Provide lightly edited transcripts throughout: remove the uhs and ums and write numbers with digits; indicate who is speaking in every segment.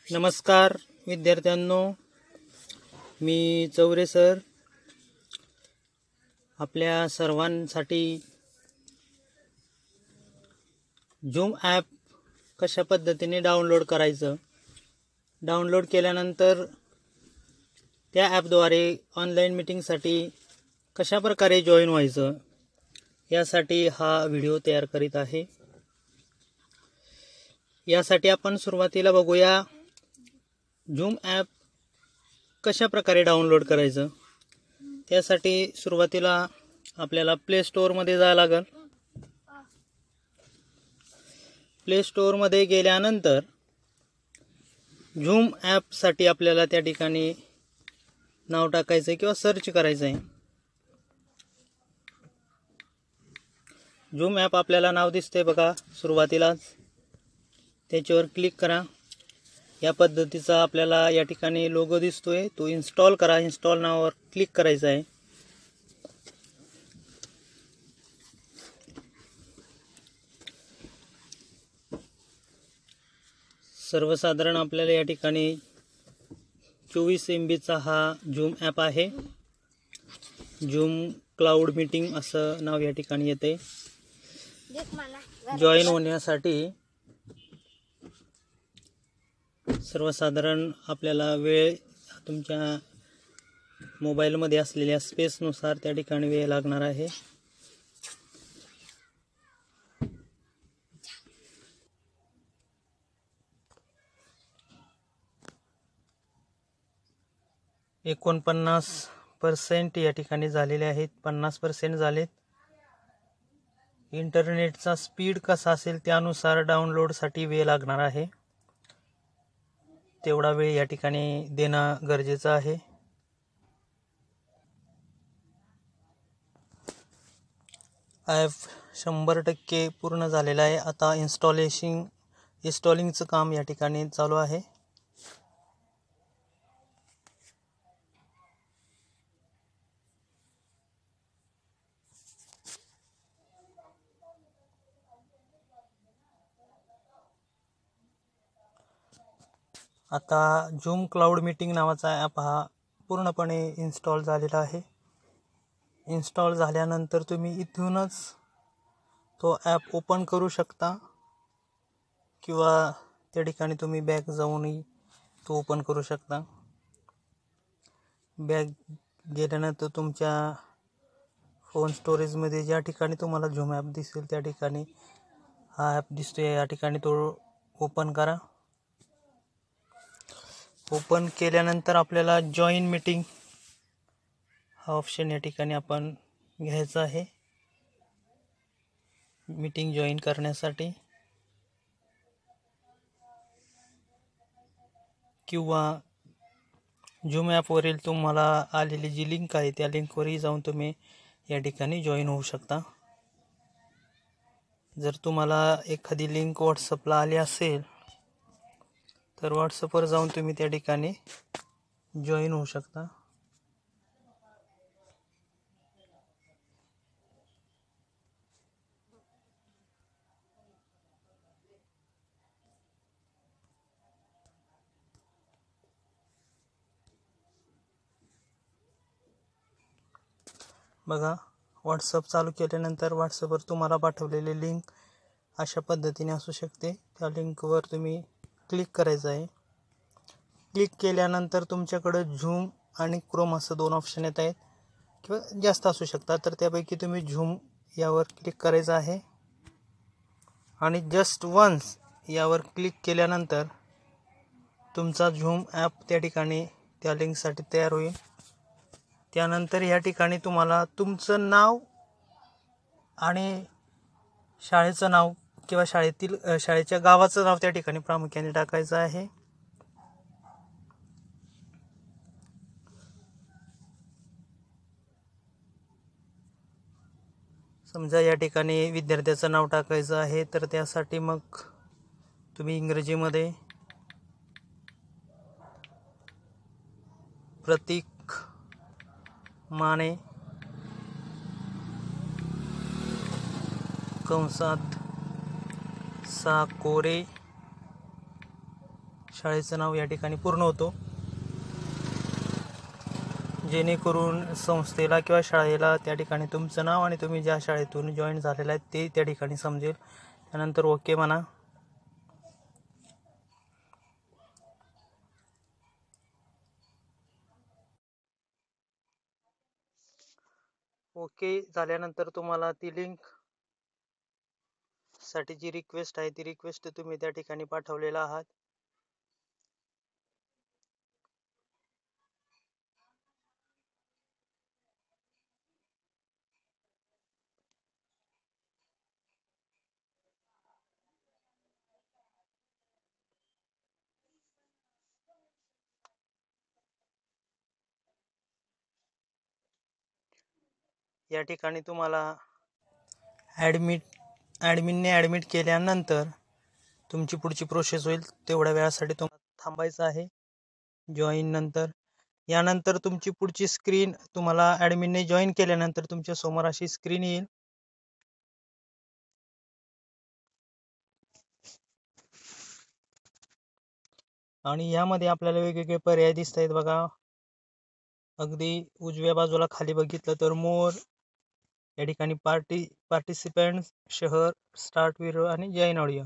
Speaker 1: नमस्कार विद्यार्थ्यांनो, मी चौरे सर आपल्या सर्वांसाठी झूम ॲप कशा पद्धतीने डाउनलोड करायचं, डाउनलोड केल्यानंतर त्या ॲपद्वारे ऑनलाईन मीटिंगसाठी कशा प्रकारे जॉईन व्हायचं यासाठी हा व्हिडिओ तयार करीत आहे। यासाठी आपण सुरुवातीला बघूया झूम ॲप कशा प्रकारे डाउनलोड करायचं। त्यासाठी सुरुवातीला आपल्याला प्ले स्टोअरमध्ये जायला लागेल। प्ले स्टोअरमध्ये गेल्यानंतर झूम ॲपसाठी आपल्याला त्या ठिकाणी नाव टाकायचं आहे किंवा सर्च करायचं आहे। झूम ॲप आपल्याला नाव दिसते बघा सुरुवातीलाच, त्याच्यावर क्लिक करा। या पद्धतीचा आपल्याला या ठिकाणी लोगो दिसतोय, तो इन्स्टॉल करा। इन्स्टॉल नावावर क्लिक करायचं आहे। सर्वसाधारण आपल्याला या ठिकाणी 24 MBचा हा झूम ॲप आहे। झूम क्लाउड मीटिंग असं नाव या ठिकाणी येते। जॉईन होण्यासाठी सर्वसाधारण आपल्याला वेळ तुमच्या मोबाईलमध्ये असलेल्या स्पेसनुसार त्या ठिकाणी वेळ लागणार आहे। %49 या ठिकाणी झालेले आहेत, 50% झालेत। इंटरनेटचा स्पीड कसा असेल त्यानुसार डाउनलोडसाठी वेळ लागणार आहे, तेवढा वेळ या ठिकाणी देणं गरजेचं आहे। ॲप 100% पूर्ण झालेला आहे। आता इन्स्टॉलिंगचं काम या ठिकाणी चालू आहे। आता झूम क्लाउड मीटिंग नावाचा ॲप हा पूर्णपणे इन्स्टॉल झालेला आहे। इन्स्टॉल झाल्यानंतर तुम्ही इथूनच तो ॲप ओपन करू शकता किंवा त्या ठिकाणी तुम्ही बॅक जाऊनही तो ओपन करू शकता। बॅक गेल्यानंतर तुमच्या फोन स्टोरेजमध्ये ज्या ठिकाणी तुम्हाला झूम ॲप दिसेल त्या ठिकाणी हा ॲप दिसतोय, या ठिकाणी तो ओपन करा। ओपन केल्यानंतर आपल्याला जॉईन मीटिंग हा ऑप्शन या ठिकाणी आपण घ्यायचा आहे मीटिंग जॉईन करण्यासाठी, किंवा झूम ॲपवरील तुम्हाला आलेली जी लिंक आहे त्या लिंकवरही जाऊन तुम्ही या ठिकाणी जॉईन होऊ शकता। जर तुम्हाला एखादी लिंक व्हॉट्सअपला आली असेल तर व्हॉट्सअपवर जाऊन तुम्ही त्या ठिकाणी जॉईन होऊ शकता। बघा, व्हॉट्सअप चालू केल्यानंतर व्हॉट्सअपवर तुम्हाला पाठवलेली लिंक अशा पद्धतीने असू शकते। त्या लिंकवर तुम्ही क्लिक करायचं आहे। क्लिक केल्यानंतर तुमच्याकडे झूम आणि क्रोम असं 2 ऑप्शन येत आहेत किंवा जास्त असू शकतात, तर त्यापैकी तुम्ही झूम यावर क्लिक करायचं आहे आणि जस्ट वन्स यावर क्लिक केल्यानंतर तुमचा झूम ॲप त्या ठिकाणी त्या लिंकसाठी तयार होईल। त्यानंतर या ठिकाणी तुम्हाला तुमचं नाव आणि शाळेचं नाव किंवा शाळेच्या गावाचं नाव त्या ठिकाणी प्रामुख्याने टाकायचं आहे। समजा या ठिकाणी विद्यार्थ्याचं नाव टाकायचं आहे, तर त्यासाठी मग तुम्ही इंग्रजीमध्ये प्रतीक माने कंसात साकोरे शाळेचं नाव या ठिकाणी पूर्ण होतो, जेणेकरून संस्थेला किंवा शाळेला त्या ठिकाणी तुमचं नाव आणि तुम्ही ज्या शाळेतून जॉईन झालेला आहे ते त्या ठिकाणी समजेल. त्यानंतर ओके म्हणा. ओके झाल्यानंतर तुम्हाला ती लिंक साठी जी रिक्वेस्ट आहे ती रिक्वेस्ट तुम्ही त्या ठिकाणी पाठवलेला आहात. या ठिकाणी तुम्हाला ॲडमिनने ॲडमिट केल्यानंतर तुमची पुढची प्रोसेस होईल. तेवढ्या वेळासाठी तुम्हाला थांबायचं आहे जॉईन नंतर. यानंतर तुमची पुढची स्क्रीन तुम्हाला ॲडमिनने जॉईन केल्यानंतर तुमच्या समोर अशी स्क्रीन येईल. आणि यामध्ये आपल्याला वेगवेगळे पर्याय दिसत आहेत बघा. अगदी उजव्या बाजूला खाली बघितलं तर मोर, या ठिकाणी पार्टिसिपंट, शहर, स्टार्ट व्हिडिओ आणि जॉईन ऑडिओ.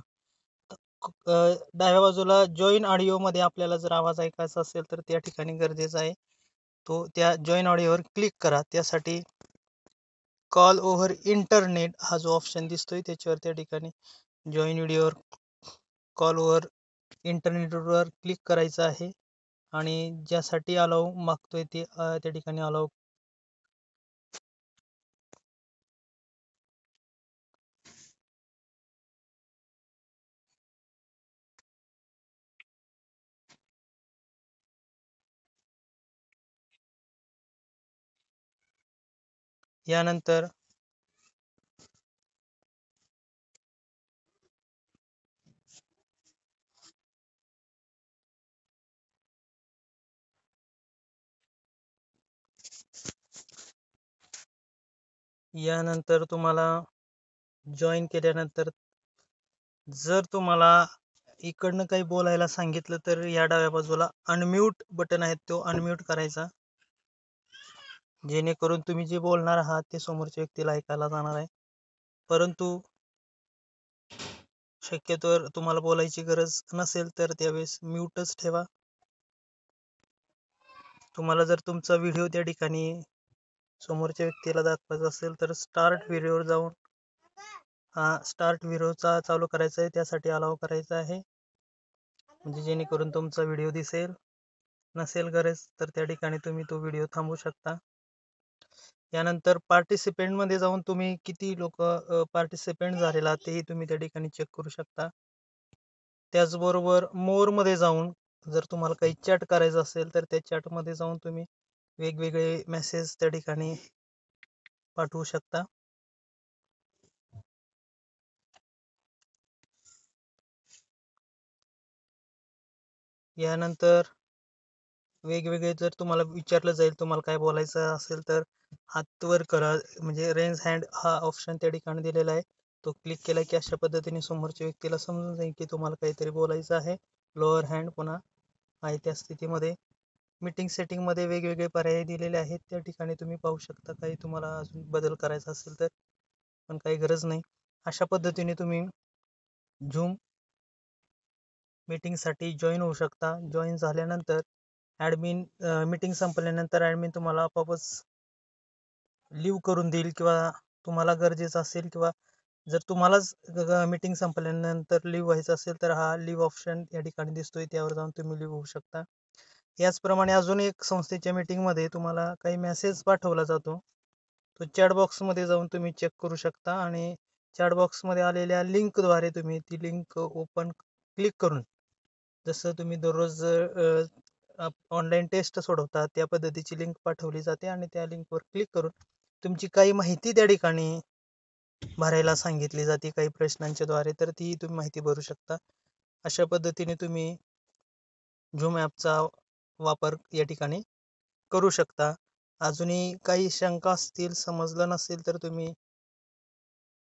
Speaker 1: डाव्या बाजूला जॉईन ऑडिओ मध्ये आपल्याला जर आवाज ऐकायचा असेल तर त्या ठिकाणी गरजेचं आहे तो त्या जॉईन ऑडिओवर क्लिक करा. त्यासाठी कॉल ओव्हर इंटरनेट हा जो ऑप्शन दिसतोय त्याच्यावर त्या ठिकाणी जॉईन व्हिडिओवर कॉल ओव्हर इंटरनेटवर क्लिक करायचं आहे आणि ज्यासाठी अलाउ मागतोय ते त्या ठिकाणी अलाउ. यानंतर तुम्हाला जॉईन केल्यानंतर जर तुम्हाला इकडनं काही बोलायला सांगितलं तर या डाव्या बाजूला अनम्यूट बटन आहे तो अनम्यूट करायचा, जेणेकरून तुम्ही जे बोलणार आहात ते समोरच्या व्यक्तीला ऐकायला जाणार आहे. परंतु शक्यतोवर तुम्हाला बोलायची गरज नसेल तर त्यावेळेस म्यूटच ठेवा. तुम्हाला जर तुमचा व्हिडिओ त्या ठिकाणी समोरच्या व्यक्तीला दाखवायचा असेल तर स्टार्ट व्हिडिओवर जाऊन स्टार्ट व्हिडिओचा चालू करायचा आहे. त्यासाठी अलाउ करायचा आहे, म्हणजे जेणेकरून तुमचा व्हिडिओ दिसेल. नसेल गरज तर त्या ठिकाणी तुम्ही तो व्हिडिओ थांबवू शकता. यानंतर पार्टिसिपेंट मध्ये जाऊन तुम्ही किती लोक पार्टिसिपेंट झालेला तेही तुम्ही त्या ठिकाणी चेक करू शकता. त्याचबरोबर मोर मध्ये जाऊन जर तुम्हाला काही चॅट करायचं असेल तर त्या चॅट मध्ये जाऊन तुम्ही वेगवेगळे मेसेज त्या ठिकाणी पाठवू शकता. यानंतर वेगवेगळे जर तुम्हाला विचारलं जाईल तुम्हाला काय बोलायचं असेल तर हात वर करा, म्हणजे रेंज हँड हा ऑप्शन त्या ठिकाणी दिलेला आहे. तो क्लिक केला की अशा पद्धतीने समोरच्या व्यक्तीला समजून जाईल की तुम्हाला काहीतरी बोलायचं आहे. लोअर हँड पुन्हा आहे त्या स्थितीमध्ये. मीटिंग सेटिंग मध्ये वेगवेगळे पर्याय दिलेले आहेत, त्या ठिकाणी तुम्ही पाहू शकता. काही तुम्हाला अजून बदल करायचा असेल तर, पण काही गरज नाही. अशा पद्धतीने तुम्ही झूम मीटिंगसाठी जॉईन होऊ शकता. जॉईन झाल्यानंतर ॲडमिन मीटिंग संपल्यानंतर ॲडमिन तुम्हाला आपोआपच लिव्ह करून देईल, किंवा तुम्हाला गरजेचं असेल किंवा जर तुम्हालाच मीटिंग संपल्यानंतर लिव्ह व्हायचं असेल तर हा लिव्ह ऑप्शन या ठिकाणी दिसतोय, त्यावर जाऊन तुम्ही लिव्ह होऊ शकता. याचप्रमाणे अजून एक संस्थेच्या मीटिंगमध्ये तुम्हाला काही मेसेज पाठवला जातो, तो चॅट बॉक्समध्ये जाऊन तुम्ही चेक करू शकता आणि चॅट बॉक्समध्ये आलेल्या लिंकद्वारे तुम्ही ती लिंक ओपन क्लिक करून, जसं तुम्ही दररोज ऑनलाईन टेस्ट सोडवता त्या पद्धतीची लिंक पाठवली जाते आणि त्या लिंकवर क्लिक करून तुमची काही माहिती त्या ठिकाणी भरायला सांगितली जाते काही प्रश्नांच्या द्वारे, तर ती तुम्ही माहिती भरू शकता. अशा पद्धतीने तुम्ही झूम ॲपचा वापर या ठिकाणी करू शकता. अजूनही काही शंका असतील, समजलं नसेल तर तुम्ही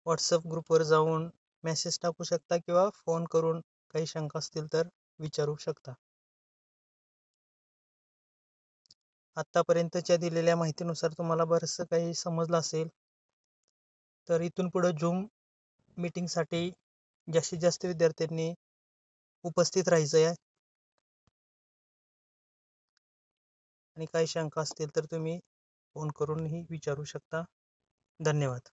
Speaker 1: व्हॉट्सअप ग्रुपवर जाऊन मेसेज टाकू शकता किंवा फोन करून काही शंका असतील तर विचारू शकता. आत्तापर्यंतच्या दिलेल्या माहितीनुसार तुम्हाला बरंचसं काही समजलं असेल. तर इथून पुढं Zoom मीटिंगसाठी जास्तीत जास्त विद्यार्थ्यांनी उपस्थित राहायचं आहे. आणि काही शंका असतील तर तुम्ही फोन करूनही विचारू शकता. धन्यवाद.